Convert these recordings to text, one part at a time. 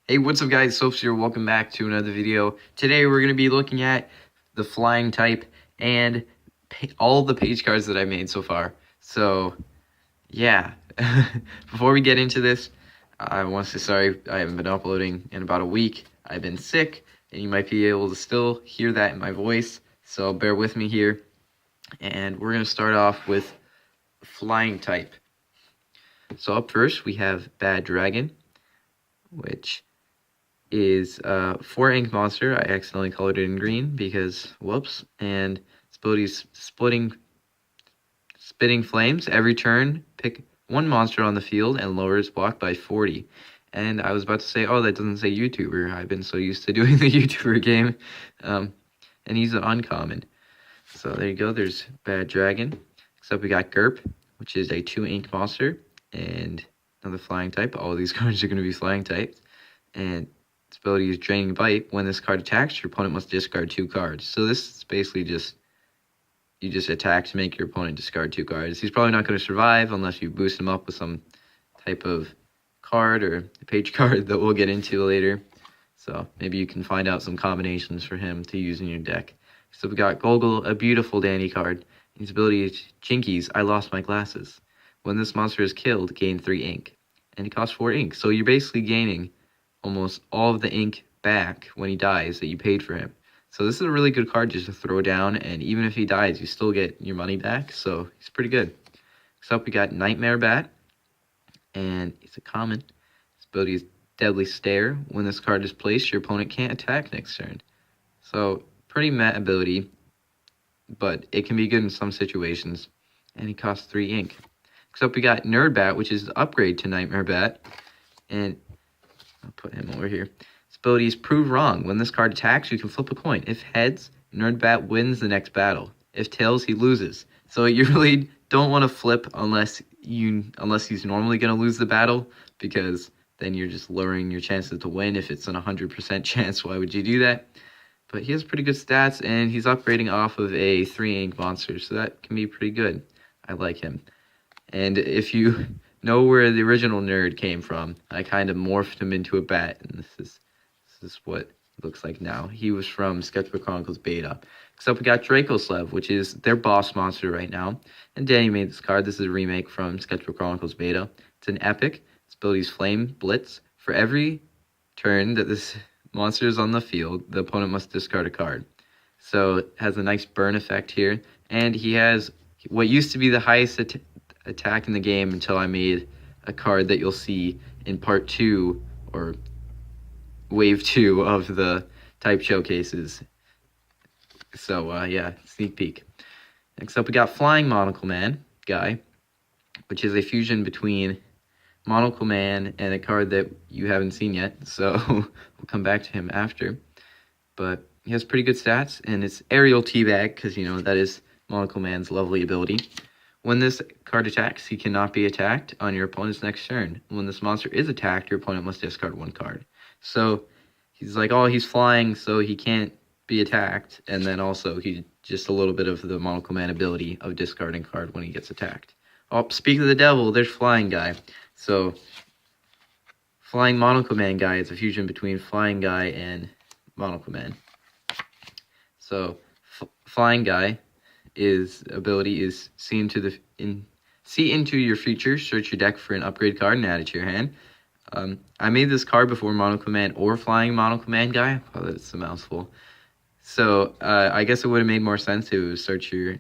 Hey, what's up guys, Sophs here, welcome back to another video. Today we're going to be looking at the flying type and all the page cards that I made so far. So, yeah, before we get into this, I want to say sorry I haven't been uploading in about a week. I've been sick, and you might be able to still hear that in my voice, so bear with me here. And we're going to start off with flying type. So up first we have Bad Dragon, which is 4 ink monster. I accidentally colored it in green because whoops. And its ability's spitting flames. Every turn, pick one monster on the field and lower its block by 40. And I was about to say, oh, that doesn't say YouTuber. I've been so used to doing the YouTuber game. And he's an uncommon. So there you go. There's Bad Dragon. Except we got Gerp, which is a 2 ink monster and another flying type. All of these cards are going to be flying types. And its ability is Draining Bite. When this card attacks, your opponent must discard 2 cards. So this is basically you just attack to make your opponent discard 2 cards. He's probably not going to survive unless you boost him up with some type of card or page card that we'll get into later. So maybe you can find out some combinations for him to use in your deck. So we got Gogol, a beautiful dandy card. His ability is Jinkies, I lost my glasses. When this monster is killed, gain 3 ink. And it costs 4 ink. So you're basically gaining almost all of the ink back when he dies that you paid for him. So this is a really good card just to throw down, and even if he dies, you still get your money back, so he's pretty good. Next up, we got Nightmare Bat, and it's a common. His ability is Deadly Stare. When this card is placed, your opponent can't attack next turn. So, pretty meh ability, but it can be good in some situations, and he costs 3 ink. Next up, we got Nerd Bat, which is an upgrade to Nightmare Bat, and I'll put him over here. His ability is Prove Wrong. When this card attacks, you can flip a coin. If heads, Nerd Bat wins the next battle. If tails, he loses. So you really don't want to flip unless he's normally going to lose the battle, because then you're just lowering your chances to win. If it's an 100% chance, why would you do that? But he has pretty good stats, and he's upgrading off of a 3 ink monster, so that can be pretty good. I like him. And if you know where the original nerd came from, I kind of morphed him into a bat, and this is what it looks like now. He was from SketchBook Chronicles Beta. Except we got Dracoslev, which is their boss monster right now. And Danny made this card. This is a remake from SketchBook Chronicles Beta. It's an epic. Its ability is Flame Blitz. For every turn that this monster is on the field, the opponent must discard a card. So it has a nice burn effect here. And he has what used to be the highest attack in the game until I made a card that you'll see in part 2 or wave 2 of the type showcases. So yeah, sneak peek. Next up we got Flying Monocle Man guy, which is a fusion between Monocle Man and a card that you haven't seen yet, so we'll come back to him after. But he has pretty good stats, and it's Aerial Teabag, because that is Monocle Man's lovely ability. When this card attacks, he cannot be attacked on your opponent's next turn. When this monster is attacked, your opponent must discard 1 card. So he's like, oh, he's flying, so he can't be attacked. And then also, he just a little bit of the Monocle Man ability of discarding card when he gets attacked. Oh, speak of the devil, there's Flying Guy. So Flying Monocle Man guy is a fusion between Flying Guy and Monocle Man. So Flying Guy, his ability is see into your future, search your deck for an upgrade card and add it to your hand. I made this card before Monocle Man or Flying Monocle Man guy. Oh, that's a mouthful. So I guess it would have made more sense to search your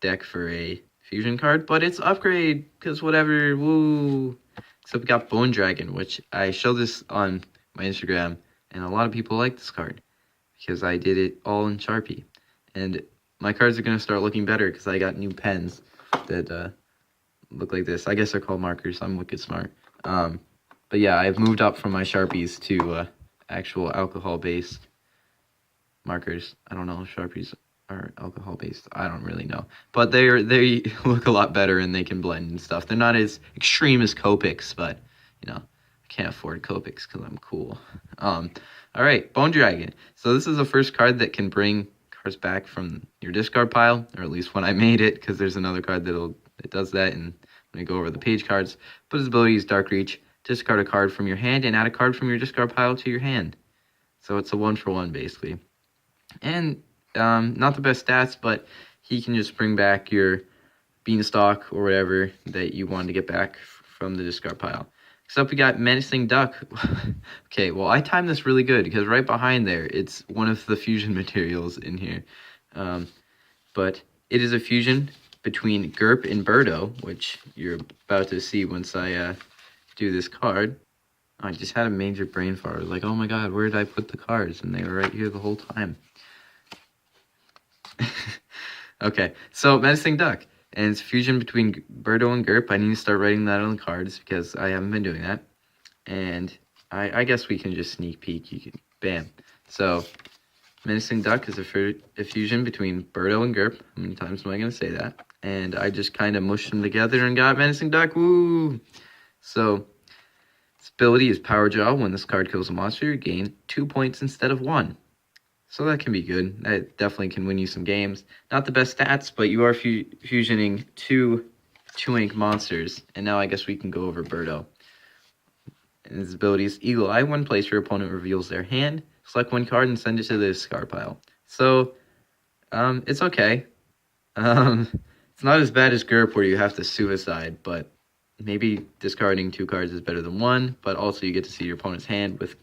deck for a fusion card, but it's upgrade, because whatever, woo. So we got Bone Dragon, which I showed this on my Instagram, and a lot of people like this card because I did it all in Sharpie. And my cards are going to start looking better because I got new pens that look like this. I guess they're called markers. I'm wicked smart. But yeah, I've moved up from my Sharpies to actual alcohol-based markers. I don't know if Sharpies are alcohol-based. I don't really know. But they look a lot better, and they can blend and stuff. They're not as extreme as Copics, but, I can't afford Copics because I'm cool. All right, Bone Dragon. So this is the first card that can bring cards back from your discard pile, or at least when I made it, because there's another card that does that, and when I go over the page cards. But his ability is Dark Reach. discard a card from your hand and add a card from your discard pile to your hand. So it's a 1-for-1 basically. And not the best stats, but he can just bring back your beanstalk or whatever that you wanted to get back from the discard pile. Next up, we got Menacing Duck. Okay, well, I timed this really good because right behind there, it's one of the fusion materials in here. But it is a fusion between Gerp and Birdo, which you're about to see once I do this card. I just had a major brain fart. I was like, oh my god, where did I put the cards? And they were right here the whole time. Okay, so Menacing Duck. And it's a fusion between Birdo and Gerp. I need to start writing that on the cards because I haven't been doing that. And I guess we can just sneak peek. You can, bam. So, Menacing Duck is a fusion between Birdo and Gerp. How many times am I going to say that? And I just kind of mushed them together and got Menacing Duck. Woo! So, its ability is Power Jaw. When this card kills a monster, you gain 2 points instead of 1. So that can be good. That definitely can win you some games. Not the best stats, but you are fusioning two ink monsters. And now I guess we can go over Birdo. And his ability is Eagle Eye. When placed, your opponent reveals their hand. Select 1 card and send it to the discard pile. So, it's okay. It's not as bad as Gerp where you have to suicide, but maybe discarding 2 cards is better than 1. But also you get to see your opponent's hand with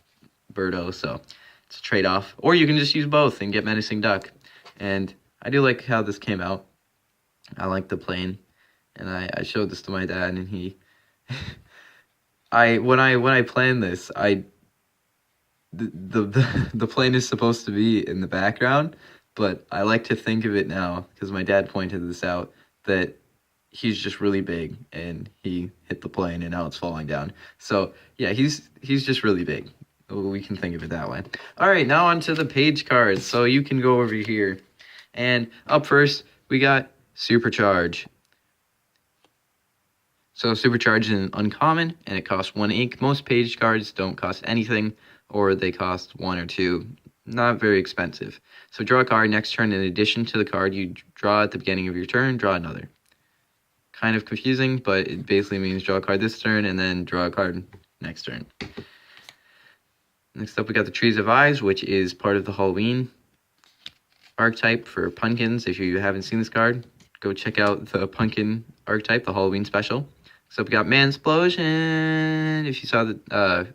Birdo, so it's a trade-off. Or you can just use both and get Menacing Duck. And I do like how this came out. I like the plane. And I showed this to my dad, and he... when I planned this, the plane is supposed to be in the background, but I like to think of it now, because my dad pointed this out, that he's just really big, and he hit the plane, and now it's falling down. So, yeah, he's just really big. We can think of it that way. All right, now on to the page cards. So you can go over here. And up first, we got Supercharge. So Supercharge is an uncommon, and it costs 1 ink. Most page cards don't cost anything, or they cost 1 or 2. Not very expensive. So draw a card next turn. In addition to the card you draw at the beginning of your turn, draw another. Kind of confusing, but it basically means draw a card this turn, and then draw a card next turn. Next up, we got the Trees of Eyes, which is part of the Halloween archetype for pumpkins. If you haven't seen this card, go check out the pumpkin archetype, the Halloween special. So we got Mansplosion. If you saw the,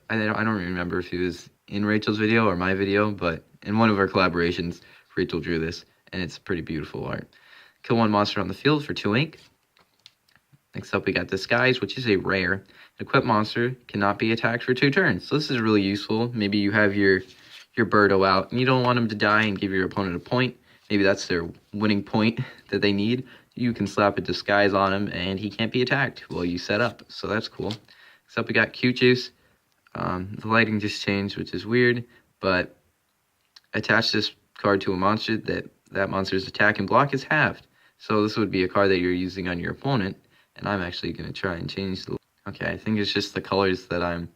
I don't remember if it was in Rachel's video or my video, but in one of our collaborations, Rachel drew this, and it's pretty beautiful art. Kill 1 monster on the field for 2 ink. Next up, we got Disguise, which is a rare. An equipped monster cannot be attacked for 2 turns. So this is really useful. Maybe you have your Birdo out, and you don't want him to die and give your opponent a point. Maybe that's their winning point that they need. You can slap a Disguise on him, and he can't be attacked while you set up. So that's cool. Next up, we got Cute Juice. The lighting just changed, which is weird. But attach this card to a monster. That monster's attack and block is halved. So this would be a card that you're using on your opponent. And I'm actually going to try and change the... Okay, I think it's just the colors that I'm...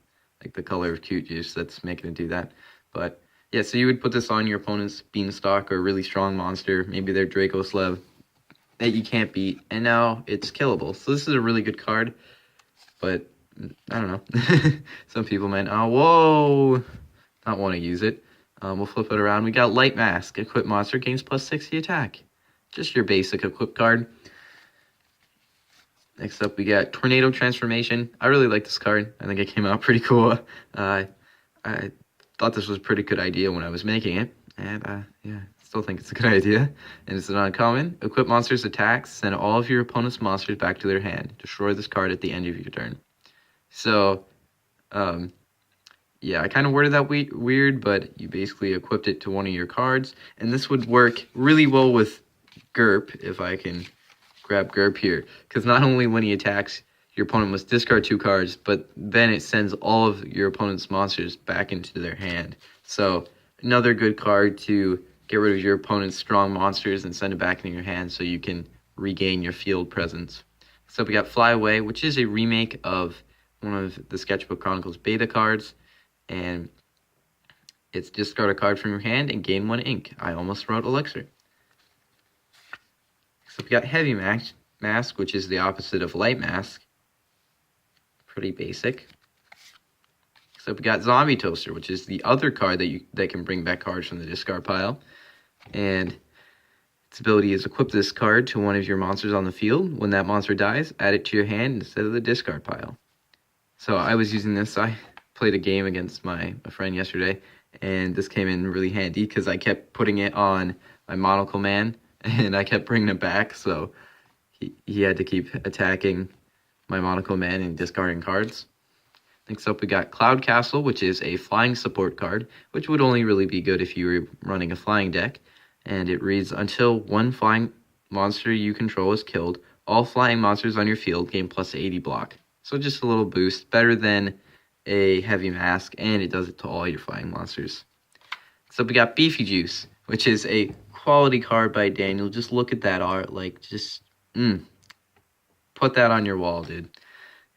Like the color of Cute Juice that's making it do that. But, yeah, so you would put this on your opponent's Beanstalk or really strong monster. Maybe their Draco Slev that you can't beat. And now it's killable. So this is a really good card. But, I don't know. Some people might... Oh, whoa! Not want to use it. We'll flip it around. We got Light Mask. Equipped monster gains plus 60 attack. Just your basic equipped card. Next up, we got Tornado Transformation. I really like this card. I think it came out pretty cool. I thought this was a pretty good idea when I was making it. And, yeah, still think it's a good idea. And it's an uncommon. Equip monsters' attacks. Send all of your opponent's monsters back to their hand. Destroy this card at the end of your turn. So, yeah, I kind of worded that weird, but you basically equipped it to one of your cards. And this would work really well with Gerp, if I can... grab Gerp here, because not only when he attacks, your opponent must discard 2 cards, but then it sends all of your opponent's monsters back into their hand. So another good card to get rid of your opponent's strong monsters and send it back into your hand so you can regain your field presence. So we got Fly Away, which is a remake of one of the Sketchbook Chronicles beta cards, and it's discard a card from your hand and gain 1 ink. I almost wrote Elixir. So we got Heavy Mask, which is the opposite of Light Mask. Pretty basic. So we got Zombie Toaster, which is the other card that can bring back cards from the discard pile. And its ability is equip this card to one of your monsters on the field. When that monster dies, add it to your hand instead of the discard pile. So I was using this. I played a game against a friend yesterday, and this came in really handy because I kept putting it on my Monocle Man, and I kept bringing it back, so he had to keep attacking my Monocle Man and discarding cards. Next up, we got Cloud Castle, which is a flying support card, which would only really be good if you were running a flying deck. And it reads, until one flying monster you control is killed, all flying monsters on your field gain plus 80 block. So just a little boost, better than a heavy mask, and it does it to all your flying monsters. So we got Beefy Juice, which is a quality card by Daniel. Just look at that art, like just put that on your wall, dude.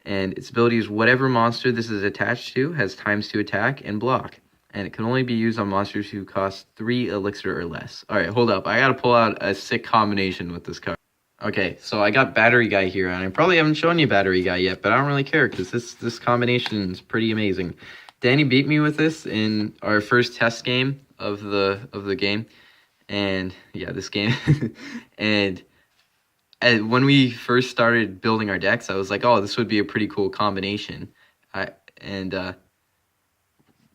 And its ability is whatever monster this is attached to has times to attack and block. And it can only be used on monsters who cost 3 elixir or less. Alright, hold up. I gotta pull out a sick combination with this card. Okay, so I got Battery Guy here, and I probably haven't shown you Battery Guy yet, but I don't really care, because this combination is pretty amazing. Danny beat me with this in our first test game of the game. And, yeah, this game. And when we first started building our decks, I was like, oh, this would be a pretty cool combination.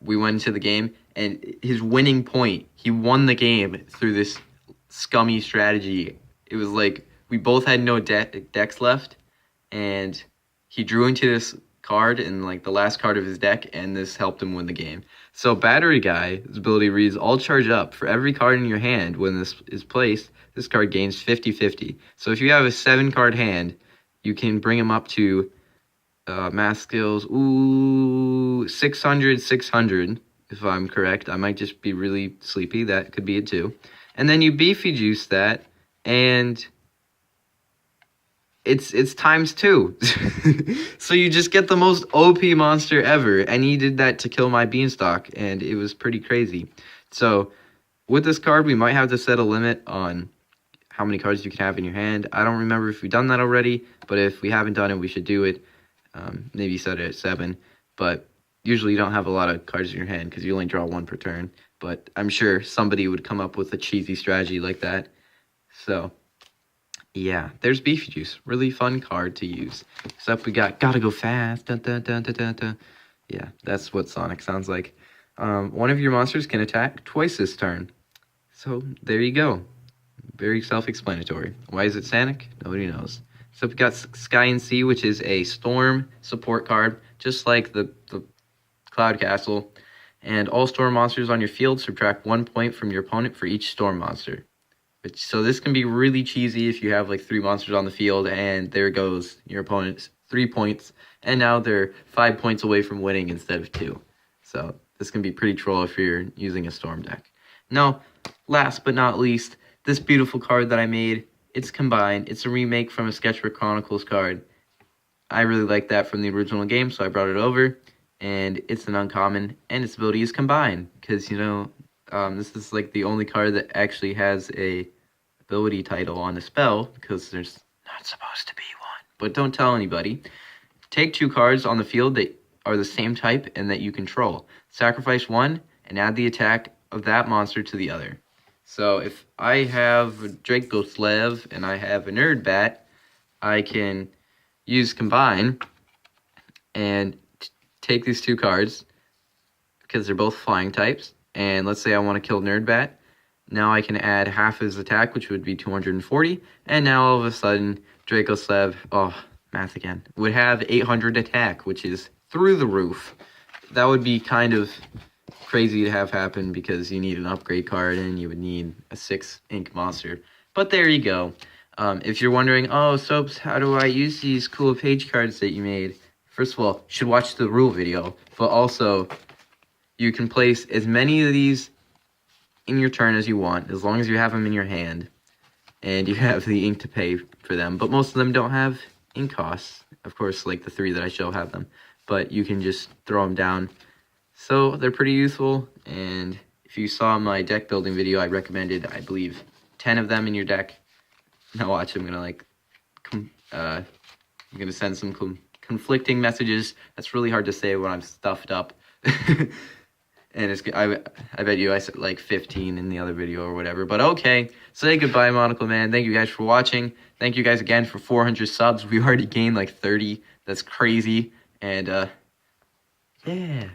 We went into the game, and his winning point, he won the game through this scummy strategy. It was like we both had no decks left, and he drew into this card in like the last card of his deck, and this helped him win the game. So Battery Guy, his ability reads, all charge up. For every card in your hand when this is placed, this card gains 50-50. So if you have a 7-card hand, you can bring him up to math skills, 600, if I'm correct. I might just be really sleepy. That could be it too. And then you Beefy Juice that, and it's times 2. So you just get the most OP monster ever, and he did that to kill my Beanstalk, and it was pretty crazy. So with this card, we might have to set a limit on how many cards you can have in your hand. I don't remember if we've done that already, but if we haven't done it, we should do it. Maybe set it at 7, but usually you don't have a lot of cards in your hand because you only draw 1 per turn. But I'm sure somebody would come up with a cheesy strategy like that. So yeah, there's Beefy Juice. Really fun card to use. Except we got Gotta Go Fast. Dun, dun, dun, dun, dun, dun. Yeah, that's what Sonic sounds like. One of your monsters can attack twice this turn. So there you go. Very self-explanatory. Why is it Sonic? Nobody knows. So we got Sky and Sea, which is a storm support card, just like the Cloud Castle. And all storm monsters on your field subtract 1 point from your opponent for each storm monster. So this can be really cheesy if you have like 3 monsters on the field, and there goes your opponent's 3 points, and now they're 5 points away from winning instead of 2. So this can be pretty troll if you're using a storm deck. Now, last but not least, this beautiful card that I made. It's combined. It's a remake from a SketchBook Chronicles card. I really like that from the original game, so I brought it over. And it's an uncommon, and its ability is combined. Because, this is like the only card that actually has a ability title on the spell, because there's not supposed to be one. But don't tell anybody. Take 2 cards on the field that are the same type and that you control. Sacrifice 1 and add the attack of that monster to the other. So if I have a Dracoslav and I have a Nerdbat, I can use Combine and take these 2 cards because they're both flying types. And let's say I want to kill Nerdbat. Now I can add half his attack, which would be 240. And now all of a sudden, Dracoslav, math again, would have 800 attack, which is through the roof. That would be kind of crazy to have happen because you need an upgrade card and you would need a 6 ink monster. But there you go. If you're wondering, oh, Soaps, how do I use these cool page cards that you made? First of all, you should watch the rule video. But also, you can place as many of these in your turn as you want, as long as you have them in your hand. And you have the ink to pay for them. But most of them don't have ink costs. Of course, like the 3 that I show have them. But you can just throw them down. So they're pretty useful, and if you saw my deck building video, I recommended, I believe, 10 of them in your deck. Now watch, I'm gonna send some conflicting messages. That's really hard to say when I'm stuffed up. And I bet you I said like 15 in the other video or whatever. But okay, say goodbye, Monocle Man. Thank you guys for watching. Thank you guys again for 400 subs. We already gained like 30. That's crazy. And yeah.